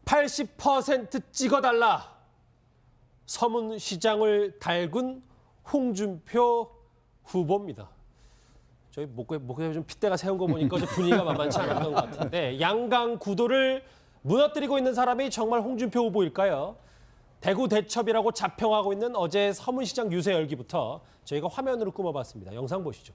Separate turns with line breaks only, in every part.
80% 찍어달라. 서문시장을 달군 홍준표 후보입니다. 저희 목에 좀 핏대가 세운 거 보니까 분위기가 만만치 않았던 것 같은데 양강 구도를 무너뜨리고 있는 사람이 정말 홍준표 후보일까요? 대구 대첩이라고 자평하고 있는 어제 서문시장 유세 열기부터 저희가 화면으로 꾸며봤습니다. 영상 보시죠.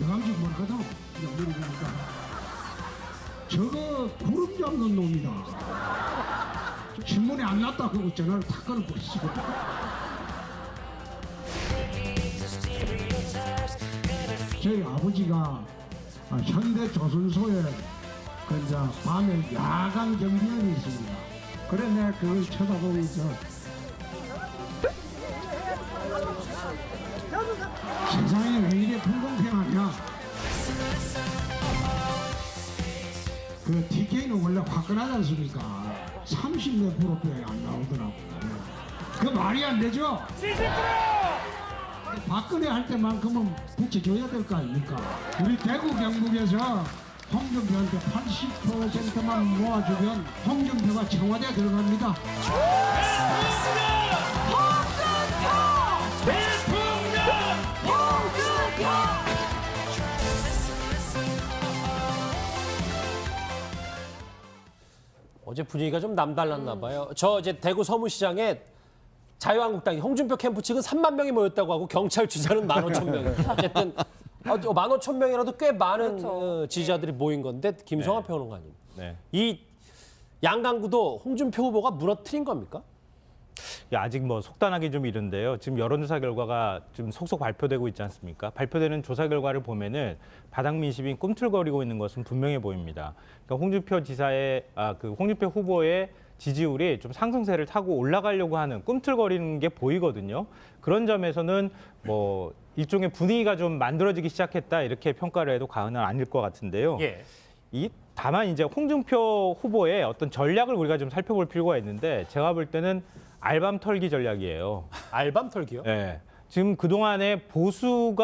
여강식 뭐라거든? 우리 보니까 저거 구름 잡는 놈이다. 신문에 안 났다 그러고 전화를 탁 끊어버리시고. 저희 아버지가 현대 조선소에 이제 밤에 야간 경비원이 있습니다. 그래 내가 그걸 쳐다보면서 세상에 왜 이래 불공평하냐. 그 TK는 원래 화끈하지 않습니까? 30몇 %밖에 안 나오더라고. 그 말이 안 되죠? 70%! 박근혜 할 때만큼은 붙여줘야 될 거 아닙니까? 우리 대구 경북에서 홍준표한테 80%만 모아주면 홍준표가 청와대에 들어갑니다.
어제 분위기가 좀 남달랐나 봐요. 저 이제 대구 서문시장에 자유한국당 홍준표 캠프 측은 3만 명이 모였다고 하고 경찰 주자는 15,000명. 어쨌든 15,000명이라도 꽤 많은
그렇죠.
지지자들이 모인 건데 김성환 평론가님.
네.
이 양강구도 홍준표 후보가 무너뜨린 겁니까?
아직 뭐 속단하기 좀 이른데요. 지금 여론조사 결과가 좀 속속 발표되고 있지 않습니까? 발표되는 조사 결과를 보면은 바닥 민심이 꿈틀거리고 있는 것은 분명해 보입니다. 그러니까 홍준표 지사의 홍준표 후보의 지지율이 좀 상승세를 타고 올라가려고 하는 꿈틀거리는 게 보이거든요. 그런 점에서는 뭐 일종의 분위기가 좀 만들어지기 시작했다 이렇게 평가를 해도 과언은 아닐 것 같은데요.
예.
다만 이제 홍준표 후보의 어떤 전략을 우리가 좀 살펴볼 필요가 있는데 제가 볼 때는 알밤 털기 전략이에요.
알밤 털기요?
네. 지금 그동안에 보수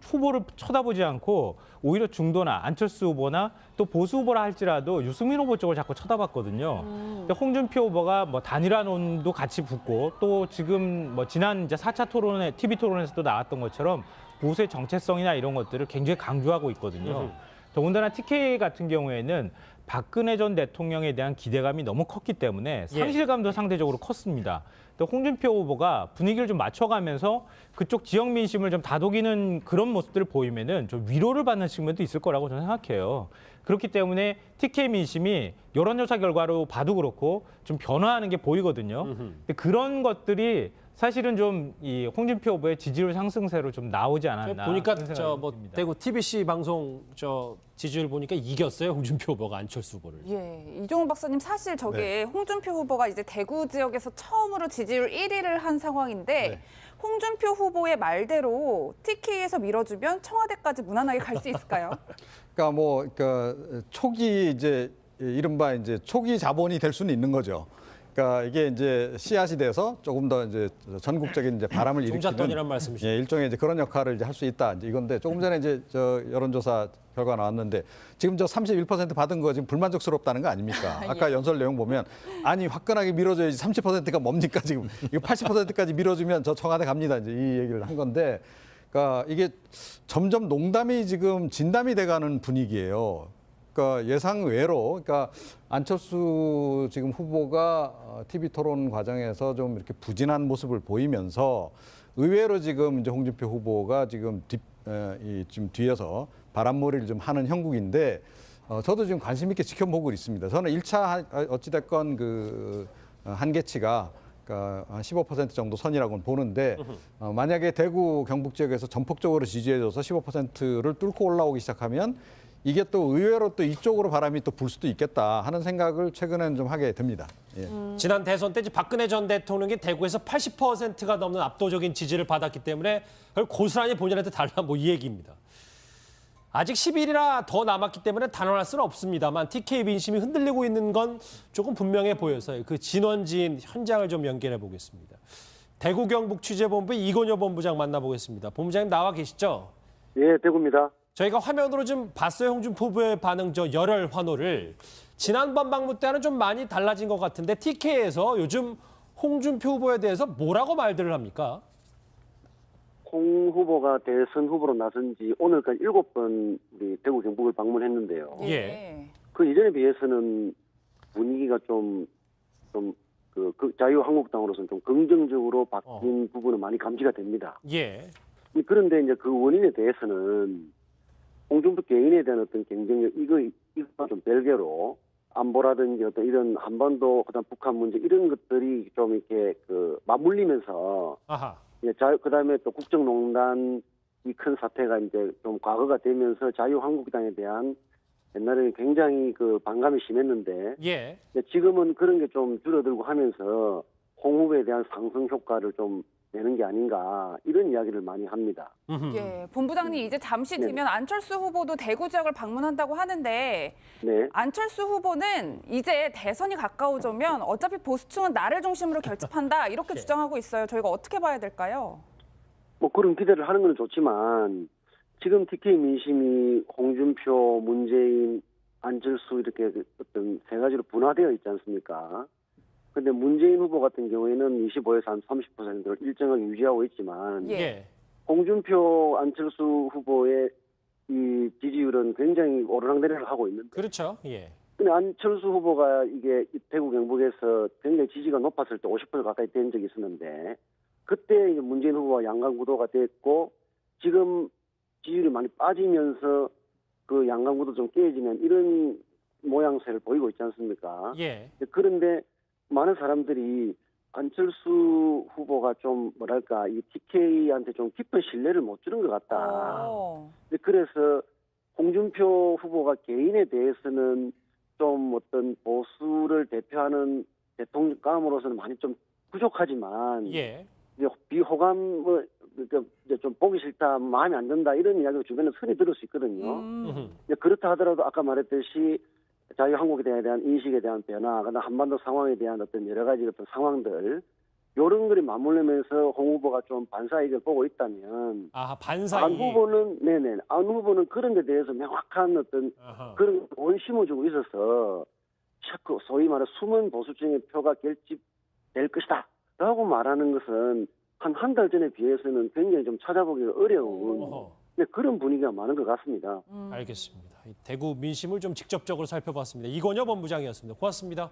후보를 쳐다보지 않고 오히려 중도나 안철수 후보나 또 보수 후보라 할지라도 유승민 후보 쪽을 자꾸 쳐다봤거든요. 근데 홍준표 후보가 뭐 단일화론도 같이 붙고 또 지금 뭐 지난 이제 4차 토론회, TV 토론에서도 나왔던 것처럼 보수의 정체성이나 이런 것들을 굉장히 강조하고 있거든요. 더군다나 TK 같은 경우에는 박근혜 전 대통령에 대한 기대감이 너무 컸기 때문에 상실감도 상대적으로 컸습니다. 또 홍준표 후보가 분위기를 좀 맞춰가면서 그쪽 지역 민심을 좀 다독이는 그런 모습들을 보이면은 좀 위로를 받는 측면도 있을 거라고 저는 생각해요. 그렇기 때문에 TK 민심이 여론조사 결과로 봐도 그렇고 좀 변화하는 게 보이거든요. 근데 그런 것들이 사실은 좀 이 홍준표 후보의 지지율 상승세로 좀 나오지 않았나.
보니까
그런
저
생각이
뭐
듭니다.
대구 TBC 방송 저 지지율 보니까 이겼어요. 홍준표 후보가 안철수 후보를.
예, 이종훈 박사님 사실 저게 홍준표 후보가 이제 대구 지역에서 처음으로 지지율 1위를 한 상황인데 홍준표 후보의 말대로 TK에서 밀어주면 청와대까지 무난하게 갈 수 있을까요?
그러니까 초기 이제 이른바 이제 초기 자본이 될 수는 있는 거죠. 그러니까 이게 이제 씨앗이 돼서 조금 더 이제 전국적인 이제 바람을 일으키는
종잣돈이란 말씀이시죠?
일종의 이제 그런 역할을 이제 할 수 있다. 이제 이건데 조금 전에 이제 저 여론조사 결과 나왔는데 지금 저 31% 받은 거 지금 불만족스럽다는 거 아닙니까? 아까 연설 내용 보면 아니 화끈하게 밀어줘야지 30%가 뭡니까 지금 이거 80%까지 밀어주면 저 청와대 갑니다. 이제 이 얘기를 한 건데, 그러니까 이게 점점 농담이 지금 진담이 돼가는 분위기예요. 그러니까 예상 외로, 그러니까 안철수 지금 후보가 TV 토론 과정에서 좀 이렇게 부진한 모습을 보이면서 의외로 지금 이제 홍준표 후보가 지금 지금 뒤에서 바람몰이를 좀 하는 형국인데, 저도 지금 관심 있게 지켜보고 있습니다. 저는 1차 어찌됐건 그 한계치가 그러니까 한 15% 정도 선이라고는 보는데, 만약에 대구 경북 지역에서 전폭적으로 지지해줘서 15%를 뚫고 올라오기 시작하면 이게 또 의외로 또 이쪽으로 바람이 또 불 수도 있겠다 하는 생각을 최근에는 좀 하게 됩니다. 예.
지난 대선 때 이제 박근혜 전 대통령이 대구에서 80%가 넘는 압도적인 지지를 받았기 때문에 그걸 고스란히 본인한테 달라 뭐 이 얘기입니다. 아직 10일이나 더 남았기 때문에 단언할 수는 없습니다만 TK 민심이 흔들리고 있는 건 조금 분명해 보여서 그 진원지인 현장을 좀 연결해 보겠습니다. 대구 경북 취재본부 이건효 본부장 만나보겠습니다. 본부장님 나와 계시죠?
예, 대구입니다.
저희가 화면으로 좀 봤어요. 홍준표 후보의 반응, 열혈 환호를. 지난번 방문 때와는 좀 많이 달라진 것 같은데 TK에서 요즘 홍준표 후보에 대해서 뭐라고 말들을 합니까?
홍 후보가 대선 후보로 나선 지 오늘까지 7번 우리 대구 경북을 방문했는데요.
예.
그 이전에 비해서는 분위기가 그 자유한국당으로서는 좀 긍정적으로 바뀐 부분은 많이 감지가 됩니다.
예.
그런데 이제 그 원인에 대해서는 홍준표 개인에 대한 어떤 경쟁력 이거 좀 별개로 안보라든지 어떤 이런 한반도 그다음 북한 문제 이런 것들이 좀 이렇게 그 맞물리면서
아하.
그다음에 또 국정농단 이 큰 사태가 이제 좀 과거가 되면서 자유한국당에 대한 옛날에는 굉장히 그 반감이 심했는데
예.
지금은 그런 게 좀 줄어들고 하면서 홍 후보에 대한 상승 효과를 좀 내는 게 아닌가 이런 이야기를 많이 합니다.
예, 본부장님 이제 잠시 뒤면 안철수 후보도 대구 지역을 방문한다고 하는데
네.
안철수 후보는 이제 대선이 가까워지면 어차피 보수층은 나를 중심으로 결집한다 이렇게 주장하고 있어요. 저희가 어떻게 봐야 될까요?
뭐 그런 기대를 하는 건 좋지만 지금 TK 민심이 홍준표, 문재인, 안철수 이렇게 어떤 세 가지로 분화되어 있지 않습니까? 근데 문재인 후보 같은 경우에는 25에서 한 30%를 일정하게 유지하고 있지만
예.
홍준표, 안철수 후보의 이 지지율은 굉장히 오르락내리락 하고 있는데
그렇죠. 예.
근데 안철수 후보가 이게 대구 경북에서 굉장히 지지가 높았을 때 50% 가까이 된 적이 있었는데 그때 이제 문재인 후보가 양강 구도가 됐고 지금 지지율이 많이 빠지면서 그 양강 구도 좀 깨지면 이런 모양새를 보이고 있지 않습니까?
예.
그런데 많은 사람들이 안철수 후보가 좀 뭐랄까 이 TK한테 좀 깊은 신뢰를 못 주는 것 같다. 그래서 홍준표 후보가 개인에 대해서는 좀 어떤 보수를 대표하는 대통령감으로서는 많이 좀 부족하지만
예.
이제 비호감을 이제 좀 보기 싫다, 마음에 안 든다 이런 이야기가 주변에 흔히 들을 수 있거든요. 그렇다 하더라도 아까 말했듯이 자유한국에 대한 인식에 대한 변화, 그다음 한반도 상황에 대한 어떤 여러 가지 어떤 상황들 이런 것이 맞물리면서 홍 후보가 좀 반사이익을 보고 있다면
아, 반사이익.
안 후보는 그런 데 대해서 명확한 어떤
아하.
그런 원심을 주고 있어서 소위 말해 숨은 보수층의 표가 결집될 것이다라고 말하는 것은 한 달 전에 비해서는 굉장히 좀 찾아보기가 어려운
어허.
그런 분위기가 많은 것 같습니다.
알겠습니다. 이 대구 민심을 좀 직접적으로 살펴봤습니다. 이건효 본부장이었습니다. 고맙습니다.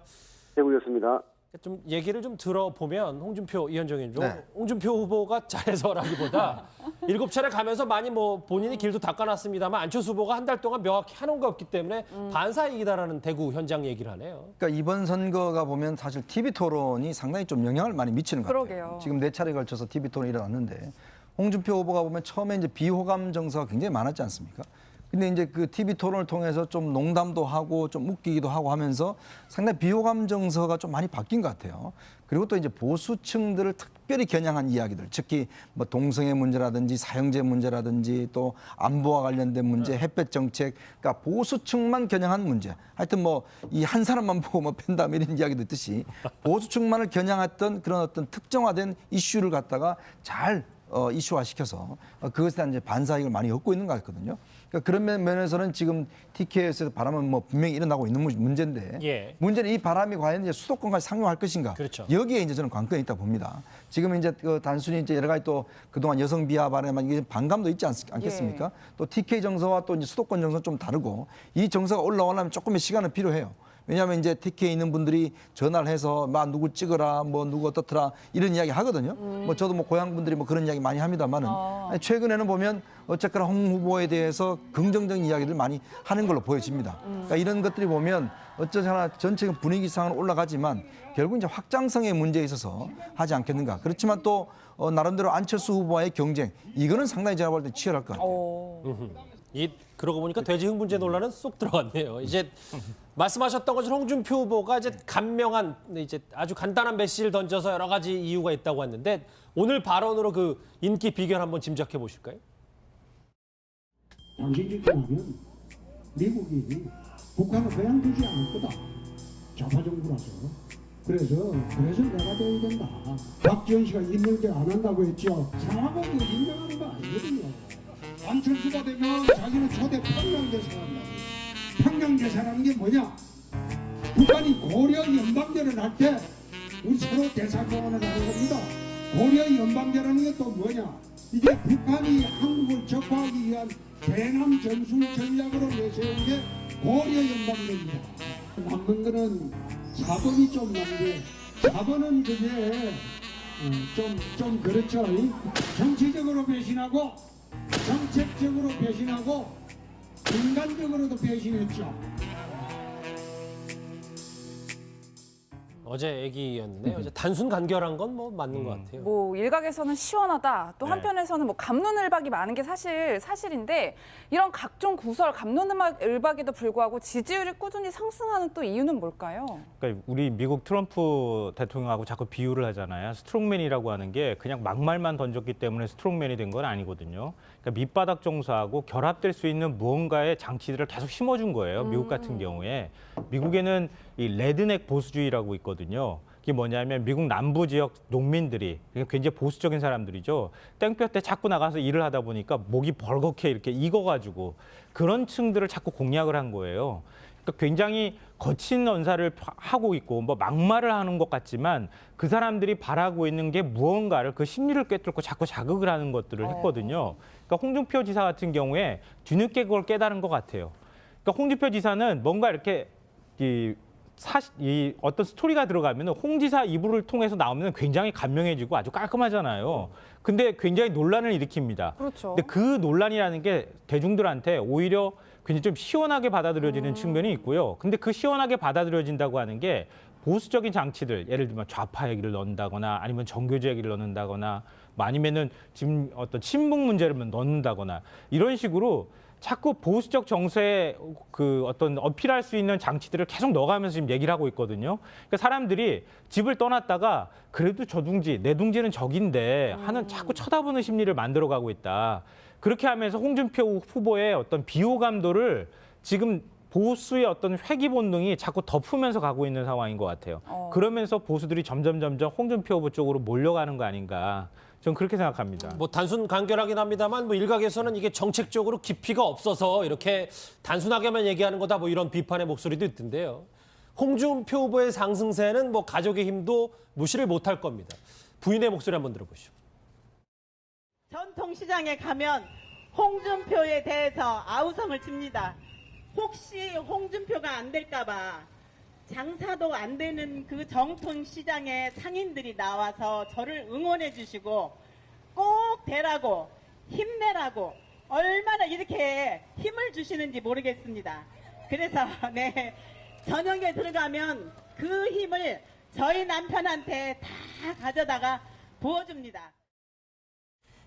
대구였습니다.
좀 얘기를 좀 들어보면 홍준표 위원장님,
네.
홍준표 후보가 잘해서라기보다 7차례 가면서 많이 뭐 본인이 길도 닦아놨습니다만 안철수 후보가 한 달 동안 명확히 해놓은 게 없기 때문에 반사이익이다라는 대구 현장 얘기를 하네요.
그러니까 이번 선거가 보면 사실 TV 토론이 상당히 좀 영향을 많이 미치는 것 같아요.
그러게요.
지금 4차례 걸쳐서 TV 토론이 일어났는데 홍준표 후보가 보면 처음에 이제 비호감 정서가 굉장히 많았지 않습니까? 근데 이제 그 TV 토론을 통해서 좀 농담도 하고 좀 웃기기도 하고 하면서 상당히 비호감 정서가 좀 많이 바뀐 것 같아요. 그리고 또 이제 보수층들을 특별히 겨냥한 이야기들, 특히 뭐 동성애 문제라든지 사형제 문제라든지 또 안보와 관련된 문제, 햇볕 정책, 그러니까 보수층만 겨냥한 문제. 하여튼 뭐 이 한 사람만 보고 뭐 팬다 이런 이야기도 있듯이 보수층만을 겨냥했던 그런 어떤 특정화된 이슈를 갖다가 잘 이슈화시켜서 그것에 대한 이제 반사이익을 많이 얻고 있는 것 같거든요. 그러니까 그런 면에서는 지금 TK에서 바람은 뭐 분명히 일어나고 있는 문제인데
예.
문제는 이 바람이 과연 이제 수도권까지 상용할 것인가?
그렇죠.
여기에 이제 저는 관건이 있다 봅니다. 지금 이제 그 단순히 이제 여러 가지 또 그동안 여성 비하 발언에만 이게 반감도 있지 않겠습니까?
예.
또 TK 정서와 또 이제 수도권 정서는 좀 다르고 이 정서가 올라오려면 조금의 시간은 필요해요. 왜냐하면 이제 TK에 있는 분들이 전화를 해서 막 누구 찍어라, 뭐 누구 어떻더라 이런 이야기 하거든요. 뭐 저도 뭐 고향 분들이 뭐 그런 이야기 많이 합니다만은 최근에는 보면 어쨌거나 홍 후보에 대해서 긍정적인 이야기를 많이 하는 걸로 보여집니다. 그러니까 이런 것들이 보면 어쩌나 전체적인 분위기상은 올라가지만 결국 이제 확장성의 문제에 있어서 하지 않겠는가. 그렇지만 또 나름대로 안철수 후보와의 경쟁 이거는 상당히 제가 볼 때 치열할 것 같아요.
그러고 보니까 돼지 흥분제 논란은 쏙 들어갔네요. 이제 말씀하셨던 것처럼 홍준표 후보가 이제 간명한 이제 아주 간단한 메시지를 던져서 여러 가지 이유가 있다고 했는데 오늘 발언으로 그 인기 비결 한번 짐작해 보실까요?
당신 집권하면 미국이 북한을 그냥 두지 않을 거다. 좌파 정부라서. 그래서 내가 돼야 된다. 박지원 씨가 인정제 안 한다고 했죠. 상하고 인정하는 거 아니거든요. 안철수가 되면 자기는 초대 평양 계산한다. 평양 계산하는 게 뭐냐? 북한이 고려 연방제를 할 때 우리 서로 대사공헌을 하는 겁니다. 고려 연방제라는 게 또 뭐냐? 이게 북한이 한국을 적화하기 위한 대남 전술 전략으로 내세운 게 고려 연방제입니다. 남는 거는 4번이 좀 남게 4번은 그게 좀 그렇죠. 정치적으로 배신하고 정책적으로 배신하고 인간적으로도 배신했죠.
어제 얘기였는데 어제 단순 간결한 건 뭐 맞는 것 같아요.
뭐 일각에서는 시원하다. 또 한편에서는 뭐 갑론을박이 많은 게 사실인데 이런 각종 구설, 갑론을박에도 불구하고 지지율이 꾸준히 상승하는 또 이유는 뭘까요?
그러니까 우리 미국 트럼프 대통령하고 자꾸 비유를 하잖아요. 스트롱맨이라고 하는 게 그냥 막말만 던졌기 때문에 스트롱맨이 된 건 아니거든요. 그러니까 밑바닥 정서하고 결합될 수 있는 무언가의 장치들을 계속 심어준 거예요. 미국 같은 경우에. 미국에는 이 레드넥 보수주의라고 있거든요. 그게 뭐냐면 미국 남부 지역 농민들이 굉장히 보수적인 사람들이죠. 땡볕에 자꾸 나가서 일을 하다 보니까 목이 벌겋게 이렇게 익어가지고 그런 층들을 자꾸 공략을 한 거예요. 그러니까 굉장히 거친 언사를 하고 있고 뭐 막말을 하는 것 같지만 그 사람들이 바라고 있는 게 무언가를 그 심리를 꿰뚫고 자꾸 자극을 하는 것들을 했거든요. 그러니까 홍준표 지사 같은 경우에 뒤늦게 그걸 깨달은 것 같아요. 그러니까 홍준표 지사는 뭔가 이렇게 이 어떤 스토리가 들어가면 홍 지사 이불을 통해서 나오면 굉장히 간명해지고 아주 깔끔하잖아요. 근데 굉장히 논란을 일으킵니다.
그렇죠.
근데 그 논란이라는 게 대중들한테 오히려 굉장히 좀 시원하게 받아들여지는 측면이 있고요. 근데 그 시원하게 받아들여진다고 하는 게 보수적인 장치들, 예를 들면 좌파 얘기를 넣는다거나 아니면 정교제 얘기를 넣는다거나 뭐 아니면은 지금 어떤 친북 문제를 넣는다거나 이런 식으로 자꾸 보수적 정서에 그 어떤 어필할 수 있는 장치들을 계속 넣어가면서 지금 얘기를 하고 있거든요. 그러니까 사람들이 집을 떠났다가 그래도 저 둥지, 내 둥지는 적인데 하는 자꾸 쳐다보는 심리를 만들어가고 있다. 그렇게 하면서 홍준표 후보의 어떤 비호감도를 지금 보수의 어떤 회귀 본능이 자꾸 덮으면서 가고 있는 상황인 것 같아요. 그러면서 보수들이 점점 홍준표 후보 쪽으로 몰려가는 거 아닌가. 저는 그렇게 생각합니다.
뭐 단순 간결하긴 합니다만 뭐 일각에서는 이게 정책적으로 깊이가 없어서 이렇게 단순하게만 얘기하는 거다 뭐 이런 비판의 목소리도 있던데요. 홍준표 후보의 상승세는 뭐 가족의 힘도 무시를 못할 겁니다. 부인의 목소리 한번 들어보시죠.
전통시장에 가면 홍준표에 대해서 아우성을 칩니다. 혹시 홍준표가 안 될까 봐 장사도 안 되는 그 정통시장에 상인들이 나와서 저를 응원해 주시고 꼭 되라고 힘내라고 얼마나 이렇게 힘을 주시는지 모르겠습니다. 그래서 네, 저녁에 들어가면 그 힘을 저희 남편한테 다 가져다가 부어줍니다.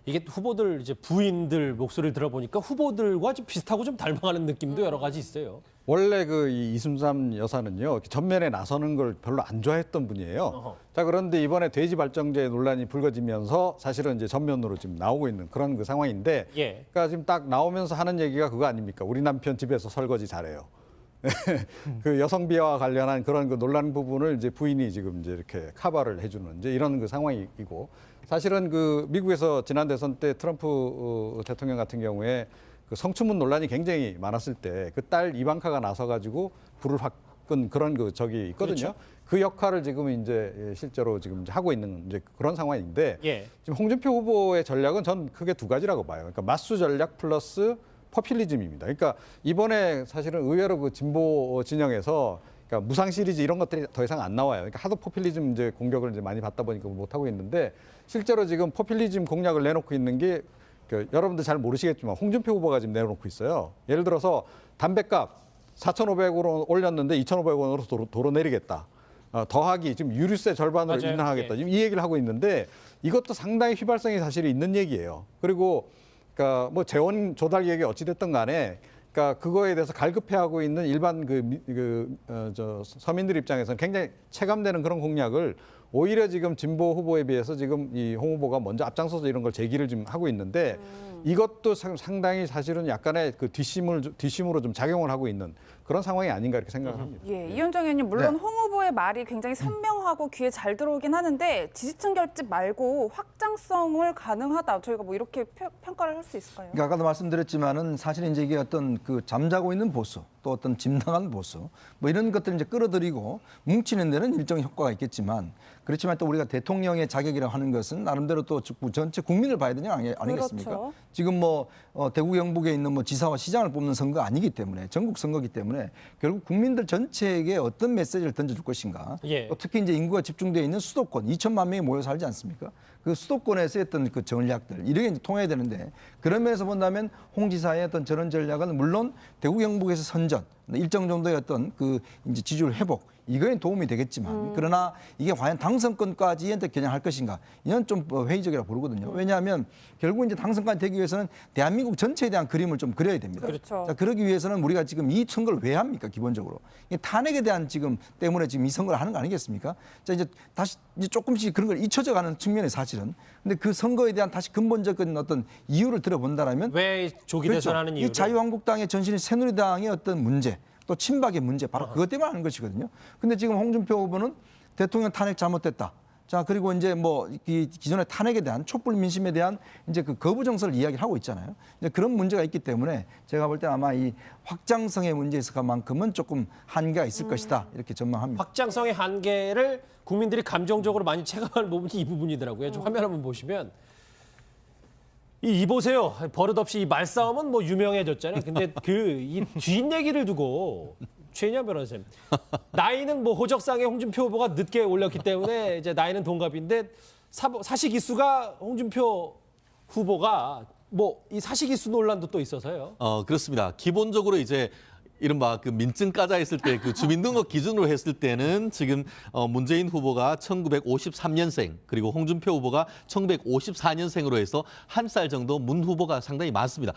이게 후보들 이제 부인들 목소리를 들어보니까 후보들과 좀 비슷하고 좀 닮아가는 느낌도 여러 가지 있어요.
원래 그 이순삼 여사는요 전면에 나서는 걸 별로 안 좋아했던 분이에요. 자 그런데 이번에 돼지 발정제 논란이 불거지면서 사실은 이제 전면으로 지금 나오고 있는 그런 그 상황인데, 그러니까 지금 딱 나오면서 하는 얘기가 그거 아닙니까? 우리 남편 집에서 설거지 잘해요. 그 여성비하와 관련한 그런 그 논란 부분을 이제 부인이 지금 이제 이렇게 커버를 해주는 이제 이런 그 상황이고, 사실은 그 미국에서 지난 대선 때 트럼프 대통령 같은 경우에 그 성추문 논란이 굉장히 많았을 때 그 딸 이방카가 나서가지고 불을 확 끈 그런 그 적이 있거든요. 그렇죠. 그 역할을 지금 이제 실제로 지금 하고 있는 이제 그런 상황인데, 지금 홍준표 후보의 전략은 전 크게 두 가지라고 봐요. 그러니까 마수 전략 플러스 포퓰리즘입니다. 그러니까 이번에 사실은 의외로 그 진보 진영에서 그러니까 무상 시리즈 이런 것들이 더 이상 안 나와요. 그러니까 하도 포퓰리즘 이제 공격을 이제 많이 받다 보니까 못 하고 있는데, 실제로 지금 포퓰리즘 공략을 내놓고 있는 게 그 여러분들 잘 모르시겠지만 홍준표 후보가 지금 내놓고 있어요. 예를 들어서 담배값 4,500원으로 올렸는데 2,500원으로 도로 내리겠다. 더하기 지금 유류세 절반으로 인하하겠다. 지금 이 얘기를 하고 있는데 이것도 상당히 휘발성이 사실 있는 얘기예요. 그리고 그러니까 뭐 재원 조달 계획이 어찌 됐든 간에 그러니까 그거에 대해서 갈급해하고 있는 일반 서민들 입장에서는 굉장히 체감되는 그런 공약을 오히려 지금 진보 후보에 비해서 지금 이 홍 후보가 먼저 앞장서서 이런 걸 제기를 지금 하고 있는데 이것도 상당히 사실은 약간의 그 뒷심으로 좀 작용을 하고 있는 그런 상황이 아닌가 이렇게 생각을 합니다.
예, 이현정 의원님 물론
네.
홍 후보의 말이 굉장히 선명하고 귀에 잘 들어오긴 하는데 지지층 결집 말고 확장성을 가능하다. 저희가 뭐 이렇게 평가를 할 수 있을까요?
그러니까 아까도 말씀드렸지만은 사실 이제 이게 어떤 그 잠자고 있는 보수 또 어떤 짐 나간 보수 뭐 이런 것들을 이제 끌어들이고 뭉치는 데는 일정의 효과가 있겠지만 그렇지만 또 우리가 대통령의 자격이라고 하는 것은 나름대로 또 전체 국민을 봐야 되는 거 아니겠습니까?
그렇죠.
지금 뭐 대구 경북에 있는 뭐 지사와 시장을 뽑는 선거 아니기 때문에 전국 선거기 때문에 결국 국민들 전체에게 어떤 메시지를 던져줄 것인가.
예.
또 특히 이제 인구가 집중되어 있는 수도권 2천만 명이 모여 살지 않습니까? 그 수도권에서 했던 그 전략들 이렇게 이제 통해야 되는데 그런 면에서 본다면 홍 지사의 어떤 저런 전략은 물론 대구 경북에서 선전 일정 정도의 어떤 그 이제 지지율 회복 이거에 도움이 되겠지만 그러나 이게 과연 당선권까지 겨냥할 것인가 이건 좀 회의적이라고 보거든요. 왜냐하면 결국 이제 당선까지 되기 위해서는 대한민국 전체에 대한 그림을 좀 그려야 됩니다.
그렇죠.
자, 그러기 위해서는 우리가 지금 이 선거를 왜 합니까 기본적으로 이게 탄핵에 대한 지금 때문에 지금 이 선거를 하는 거 아니겠습니까? 자 이제 다시 이제 조금씩 그런 걸 잊혀져가는 측면에 사실은 근데 그 선거에 대한 다시 근본적인 어떤 이유를 들어본다라면
왜 조기
그렇죠.
대선하는
이
이유를
자유한국당의 전신인 새누리당의 어떤 문제 또 친박의 문제 바로 그것 때문에 하는 것이거든요. 근데 지금 홍준표 후보는 대통령 탄핵 잘못됐다. 자 그리고 이제 뭐 기존의 탄핵에 대한 촛불 민심에 대한 이제 그 거부 정서를 이야기를 하고 있잖아요. 이제 그런 문제가 있기 때문에 제가 볼 때 아마 이 확장성의 문제에서만큼은 조금 한계가 있을 것이다 이렇게 전망합니다.
확장성의 한계를 국민들이 감정적으로 많이 체감하는 부분이 이 부분이더라고요. 좀 화면 한번 보시면 이 보세요. 버릇없이 이 말싸움은 뭐 유명해졌잖아요. 근데 이 뒷얘기를 두고 최인현 변호사님 나이는 뭐 호적상에 홍준표 후보가 늦게 올렸기 때문에 이제 나이는 동갑인데 사식이수가 홍준표 후보가 뭐 이 사식이수 논란도 또 있어서요.
그렇습니다. 기본적으로 이제 이른바 그 민증 까자 했을 때 그 주민등록 기준으로 했을 때는 지금 문재인 후보가 1953년생 그리고 홍준표 후보가 1954년생으로 해서 한 살 정도 문 후보가 상당히 많습니다.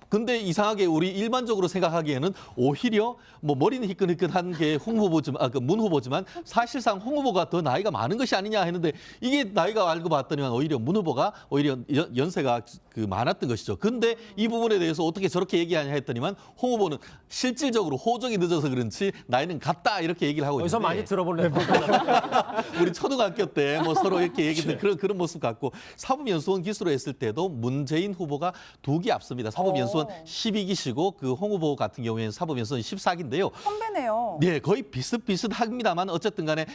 근데 이상하게 우리 일반적으로 생각하기에는 오히려 뭐 머리는 희끈희끈한 게 문 후보지만 사실상 홍 후보가 더 나이가 많은 것이 아니냐 했는데 이게 나이가 알고 봤더니 오히려 문 후보가 오히려 연세가 그 많았던 것이죠. 근데 이 부분에 대해서 어떻게 저렇게 얘기하냐 했더니만 홍 후보는 실질적으로 호적이 늦어서 그런지 나이는 같다 이렇게 얘기를 하고
어디서
있는데
많이 들어볼래?
우리 초등학교 때 뭐 서로 이렇게 얘기했던 그런 모습 같고 사법연수원 기수로 했을 때도 문재인 후보가 2기 앞섭니다. 사법연수원 12기시고 그 홍 후보 같은 경우에는 사법연수원 14기인데요.
선배네요.
네, 거의 비슷비슷합니다만 어쨌든 간에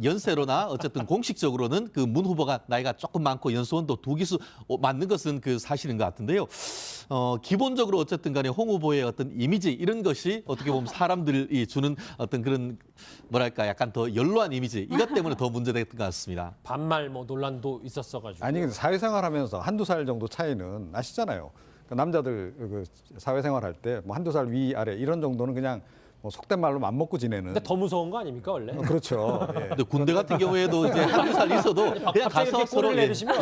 연세로나 어쨌든 공식적으로는 그 문 후보가 나이가 조금 많고 연수원도 2기수 맞는 것은 그 사실인 것 같은데요. 기본적으로 어쨌든 간에 홍 후보의 어떤 이미지 이런 것이 어떻게 보면 사람들이 주는 어떤 그런 뭐랄까 약간 더 연로한 이미지 이것 때문에 더 문제됐던 것 같습니다.
반말 뭐 논란도 있었어가지고.
아니 근데 사회생활하면서 한두 살 정도 차이는 아시잖아요. 남자들 그 사회생활 할 때 뭐 한두 살 위 아래 이런 정도는 그냥 뭐 속된 말로 맘먹고 지내는.
근데 더 무서운 거 아닙니까 원래?
그렇죠. 예.
근데 군대 같은 경우에도 이제 한두 살 있어도 그냥
갑자기
가서
이렇게
서로
꼴을 내리시면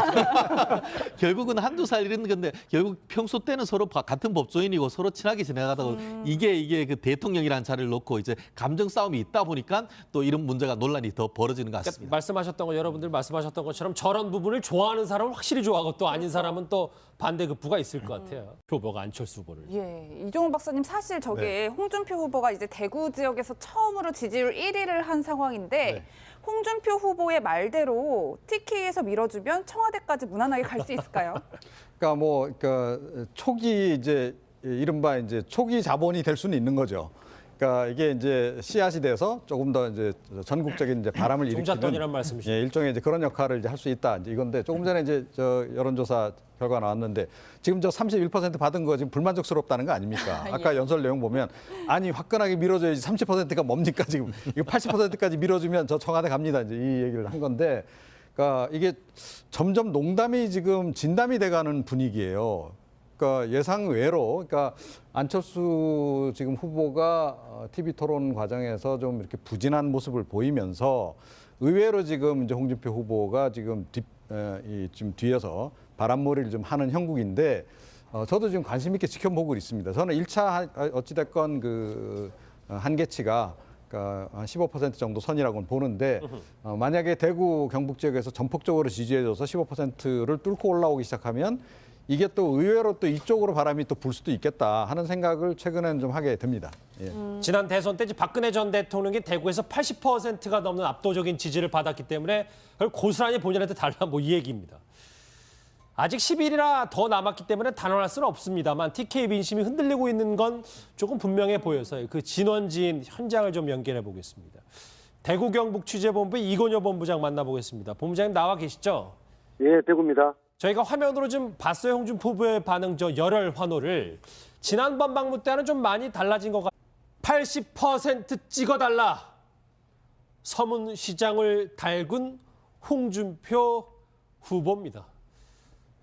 결국은 한두 살 이런 건데 결국 평소 때는 서로 같은 법조인이고 서로 친하게 지내가다가 이게 그 대통령이라는 자리를 놓고 이제 감정 싸움이 있다 보니까 또 이런 문제가 논란이 더 벌어지는 것 같습니다.
말씀하셨던 거 여러분들 말씀하셨던 것처럼 저런 부분을 좋아하는 사람은 확실히 좋아하고 또 아닌 사람은 또 반대급부가 있을 것 같아요. 후보가 안철수 후보를.
예, 이종훈 박사님 사실 저게 홍준표 후보가 이제 대구 지역에서 처음으로 지지율 1위를 한 상황인데 홍준표 후보의 말대로 TK에서 밀어주면 청와대까지 무난하게 갈 수 있을까요?
그러니까 초기 이제 이른바 이제 초기 자본이 될 수는 있는 거죠. 그러니까 이게 이제 씨앗이 돼서 조금 더 이제 전국적인 이제 바람을 일으키는
종잣돈이란 말씀이시죠.
예, 일종의 이제 그런 역할을 이제 할 수 있다. 이제 이건데 조금 전에 이제 여론조사 결과 나왔는데 지금 31% 받은 거 지금 불만족스럽다는 거 아닙니까? 아까 연설 내용 보면 아니 화끈하게 밀어줘야지 30%가 뭡니까 지금 이거 80%까지 밀어주면 저 청와대 갑니다. 이제 이 얘기를 한 건데, 그러니까 이게 점점 농담이 지금 진담이 돼가는 분위기예요. 그러니까 예상 외로, 그러니까 안철수 지금 후보가 TV 토론 과정에서 좀 이렇게 부진한 모습을 보이면서 의외로 지금 이제 홍준표 후보가 지금 지금 뒤에서 바람몰이를 좀 하는 형국인데 저도 지금 관심 있게 지켜보고 있습니다. 저는 1차 어찌됐건 그 한계치가 그러니까 한 15% 정도 선이라고는 보는데 만약에 대구 경북 지역에서 전폭적으로 지지해줘서 15%를 뚫고 올라오기 시작하면 이게 또 의외로 또 이쪽으로 바람이 또 불 수도 있겠다 하는 생각을 최근에는 좀 하게 됩니다. 예.
지난 대선 때 박근혜 전 대통령이 대구에서 80%가 넘는 압도적인 지지를 받았기 때문에 그걸 고스란히 본인한테 달라 뭐 이 얘기입니다. 아직 10일이나 더 남았기 때문에 단언할 수는 없습니다만 TK 민심이 흔들리고 있는 건 조금 분명해 보여서 그 진원지인 현장을 좀 연결해 보겠습니다. 대구 경북 취재본부 이건효 본부장 만나보겠습니다. 본부장님 나와 계시죠?
예, 대구입니다.
저희가 화면으로 좀 봤어요. 홍준표 후보의 반응, 열혈 환호를. 지난번 방문 때와는 좀 많이 달라진 것 같아요. 80% 찍어달라. 서문시장을 달군 홍준표 후보입니다.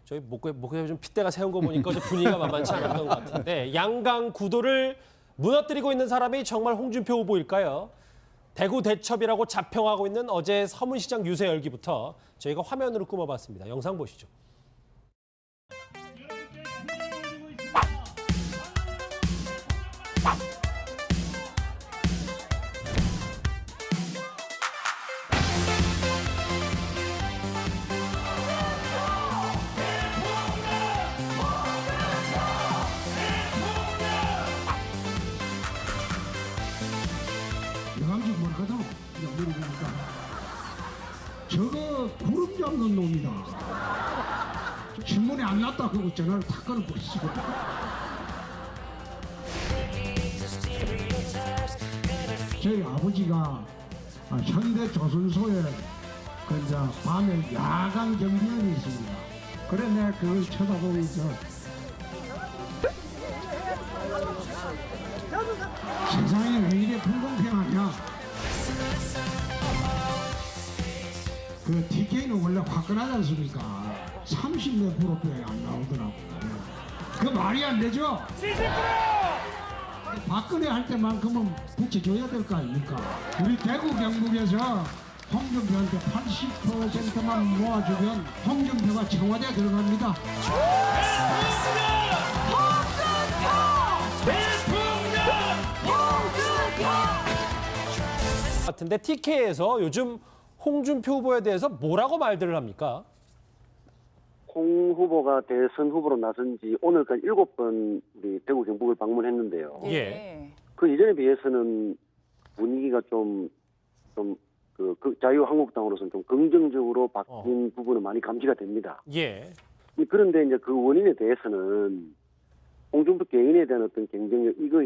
저희 목에 좀 핏대가 세운 거 보니까 분위기가 만만치 않았던 것 같은데 양강 구도를 무너뜨리고 있는 사람이 정말 홍준표 후보일까요? 대구 대첩이라고 자평하고 있는 어제 서문시장 유세 열기부터 저희가 화면으로 꾸며봤습니다. 영상 보시죠.
영암지 모르거든. 모르니까 저거 구름 잡는 놈이다. 신문에 안 났다 그러고 전화를 다 끊어버리시고. 저희 아버지가 현대 조선소에 그 이제 밤에 야간 경비원이 있습니다. 그래 내가 그걸 쳐다보면서 세상에 왜 이래 불공평하냐. 그 TK는 원래 화끈하지 않습니까? 30몇 %밖에 안 나오더라고. 그 말이 안 되죠? 70%! 박근혜 할 때만큼은 붙여줘야 될 거 아닙니까? 우리 대구 경북에서 홍준표한테 80%만 모아주면 홍준표가 청와대에 들어갑니다.
같은데 TK에서 요즘 홍준표 후보에 대해서 뭐라고 말들을 합니까?
홍 후보가 대선 후보로 나선 지 오늘까지 7번 우리 대구 경북을 방문했는데요.
예.
그 이전에 비해서는 분위기가 그 자유한국당으로서는 좀 긍정적으로 바뀐 부분은 많이 감지가 됩니다.
예.
그런데 이제 그 원인에 대해서는 홍준표 개인에 대한 어떤 경쟁력 이거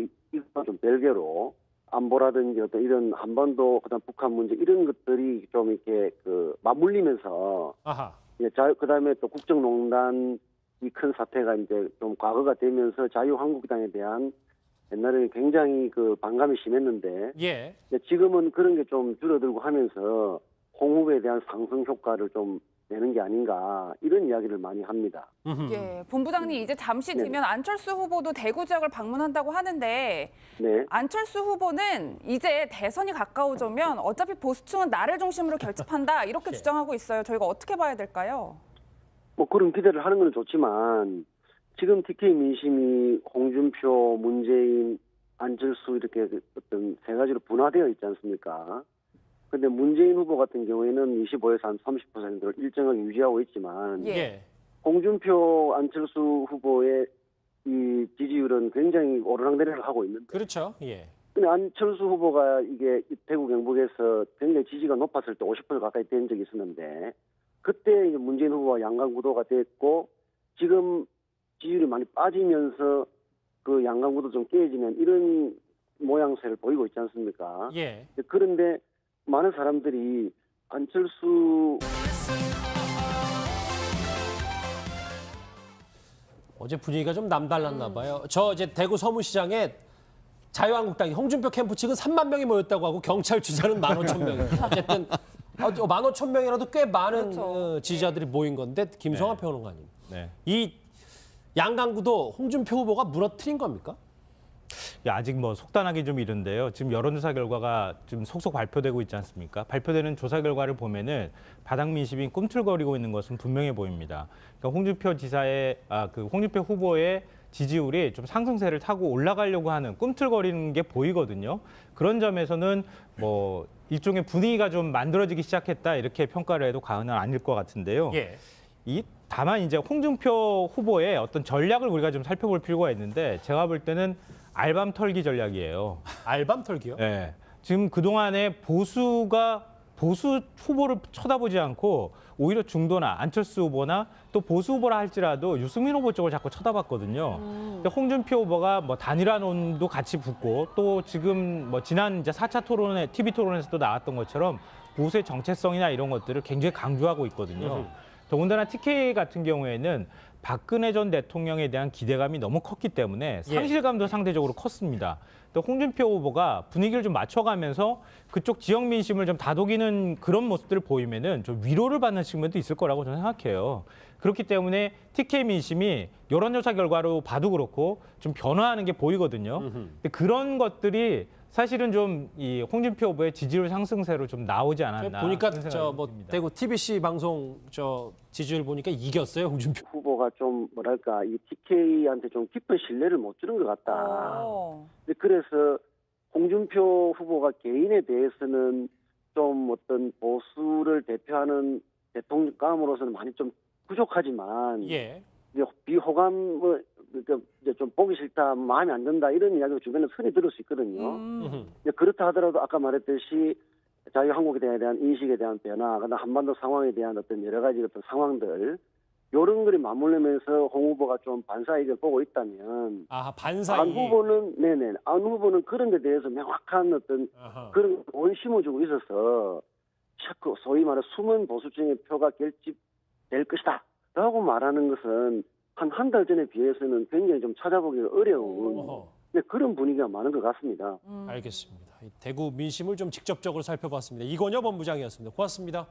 좀 별개로 안보라든지 어떤 이런 한반도 그다음 북한 문제 이런 것들이 좀 이렇게 그 맞물리면서
아하.
그다음에 또 국정농단 이 큰 사태가 이제 좀 과거가 되면서 자유한국당에 대한 옛날에 굉장히 그 반감이 심했는데
예.
지금은 그런 게 좀 줄어들고 하면서 홍 후보에 대한 상승 효과를 좀 내는 게 아닌가 이런 이야기를 많이 합니다.
예, 본부장님 이제 잠시 뒤면 안철수 후보도 대구 지역을 방문한다고 하는데
네.
안철수 후보는 이제 대선이 가까워지면 어차피 보수층은 나를 중심으로 결집한다 이렇게 주장하고 있어요. 저희가 어떻게 봐야 될까요?
뭐 그런 기대를 하는 건 좋지만 지금 TK 민심이 홍준표, 문재인, 안철수 이렇게 어떤 세 가지로 분화되어 있지 않습니까? 근데 문재인 후보 같은 경우에는 25에서 한 30%를 일정하게 유지하고 있지만
예.
홍준표, 안철수 후보의 이 지지율은 굉장히 오르락내리락 하고 있는데
그렇죠. 예.
근데 안철수 후보가 이게 대구 경북에서 굉장히 지지가 높았을 때 50% 가까이 된 적이 있었는데 그때 이제 문재인 후보가 양강 구도가 됐고 지금 지지율이 많이 빠지면서 그 양강 구도 좀 깨지면 이런 모양새를 보이고 있지 않습니까?
예.
그런데 많은 사람들이 안철수
어제 분위기가 좀 남달랐나 봐요. 저 이제 대구 서문시장에 자유한국당이 홍준표 캠프 측은 3만 명이 모였다고 하고 경찰 주자는 15,000명. 어쨌든 15,000명이라도 꽤 많은
그렇죠.
지지자들이 모인 건데 김성환 평론가님.
네.
이 양강구도 홍준표 후보가 무너뜨린 겁니까?
아직 뭐 속단하기 좀 이른데요. 지금 여론조사 결과가 지금 속속 발표되고 있지 않습니까? 발표되는 조사 결과를 보면은 바닥 민심이 꿈틀거리고 있는 것은 분명해 보입니다. 그러니까 홍준표 지사의 홍준표 후보의 지지율이 좀 상승세를 타고 올라가려고 하는 꿈틀거리는 게 보이거든요. 그런 점에서는 뭐 일종의 분위기가 좀 만들어지기 시작했다 이렇게 평가를 해도 과언은 아닐 것 같은데요.
예.
다만 이제 홍준표 후보의 어떤 전략을 우리가 좀 살펴볼 필요가 있는데 제가 볼 때는 알밤 털기 전략이에요.
알밤 털기요?
네. 지금 그동안에 보수 후보를 쳐다보지 않고 오히려 중도나 안철수 후보나 또 보수 후보라 할지라도 유승민 후보 쪽을 자꾸 쳐다봤거든요. 근데 홍준표 후보가 뭐 단일화론도 같이 붙고 또 지금 뭐 지난 이제 4차 토론회, TV 토론에서도 나왔던 것처럼 보수의 정체성이나 이런 것들을 굉장히 강조하고 있거든요. 더군다나 TK 같은 경우에는 박근혜 전 대통령에 대한 기대감이 너무 컸기 때문에 상실감도 상대적으로 컸습니다. 또 홍준표 후보가 분위기를 좀 맞춰가면서 그쪽 지역 민심을 좀 다독이는 그런 모습들을 보이면은 좀 위로를 받는 측면도 있을 거라고 저는 생각해요. 그렇기 때문에 TK 민심이 여론조사 결과로 봐도 그렇고 좀 변화하는 게 보이거든요. 근데 그런 것들이 사실은 좀 이 홍준표 후보의 지지율 상승세로 좀 나오지 않았나.
보니까
그런 생각이
저 뭐
듭니다.
대구 TBC 방송 저 지지율 보니까 이겼어요, 홍준표.
후보가 좀 뭐랄까 이 TK한테 좀 깊은 신뢰를 못 주는 것 같다. 근데 그래서 홍준표 후보가 개인에 대해서는 좀 어떤 보수를 대표하는 대통령감으로서는 많이 좀 부족하지만
예.
이제 비호감 이제 좀 보기 싫다, 마음에 안 든다 이런 이야기가 주변에 흔히 들을 수 있거든요. 이제 그렇다 하더라도 아까 말했듯이 자유한국에 대한 인식에 대한 변화, 그다음 한반도 상황에 대한 어떤 여러 가지 어떤 상황들 이런 것이 맞물리면서 홍 후보가 좀 반사이익을 보고 있다면
반사이익.
안 후보는 그런 데 대해서 명확한 어떤 그런 원심을 주고 있어서 자꾸 소위 말해 숨은 보수층의 표가 결집될 것이다 라고 말하는 것은 한 달 전에 비해서는 굉장히 좀 찾아보기가 어려운 그런 분위기가 많은 것 같습니다.
알겠습니다. 이 대구 민심을 좀 직접적으로 살펴봤습니다. 이건여 본부장이었습니다. 고맙습니다.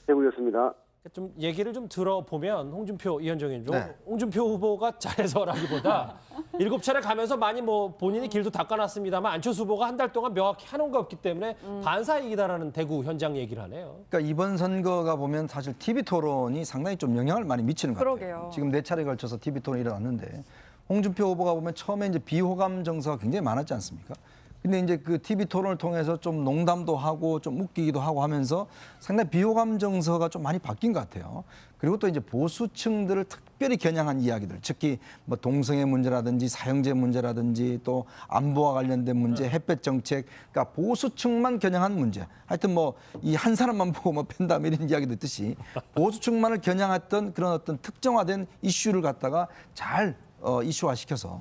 대구였습니다.
좀 얘기를 좀 들어보면 홍준표 위원장님 좀
네.
홍준표 후보가 잘해서라기보다 7차례 가면서 많이 뭐 본인이 길도 닦아놨습니다만 안철수 후보가 한 달 동안 명확히 해놓은 게 없기 때문에 반사이익이다라는 대구 현장 얘기를 하네요.
그러니까 이번 선거가 보면 사실 TV 토론이 상당히 좀 영향을 많이 미치는 것 같아요.
그러게요.
지금 4차례에 걸쳐서 TV 토론이 일어났는데 홍준표 후보가 보면 처음에 이제 비호감 정서가 굉장히 많았지 않습니까? 근데 이제 그 TV 토론을 통해서 좀 농담도 하고 좀 웃기기도 하고 하면서 상당히 비호감 정서가 좀 많이 바뀐 것 같아요. 그리고 또 이제 보수층들을 특별히 겨냥한 이야기들, 특히 뭐 동성애 문제라든지 사형제 문제라든지 또 안보와 관련된 문제, 햇볕 정책, 그러니까 보수층만 겨냥한 문제. 하여튼 뭐 이 한 사람만 보고 뭐 팬다 이런 이야기도 있듯이 보수층만을 겨냥했던 그런 어떤 특정화된 이슈를 갖다가 잘 이슈화시켜서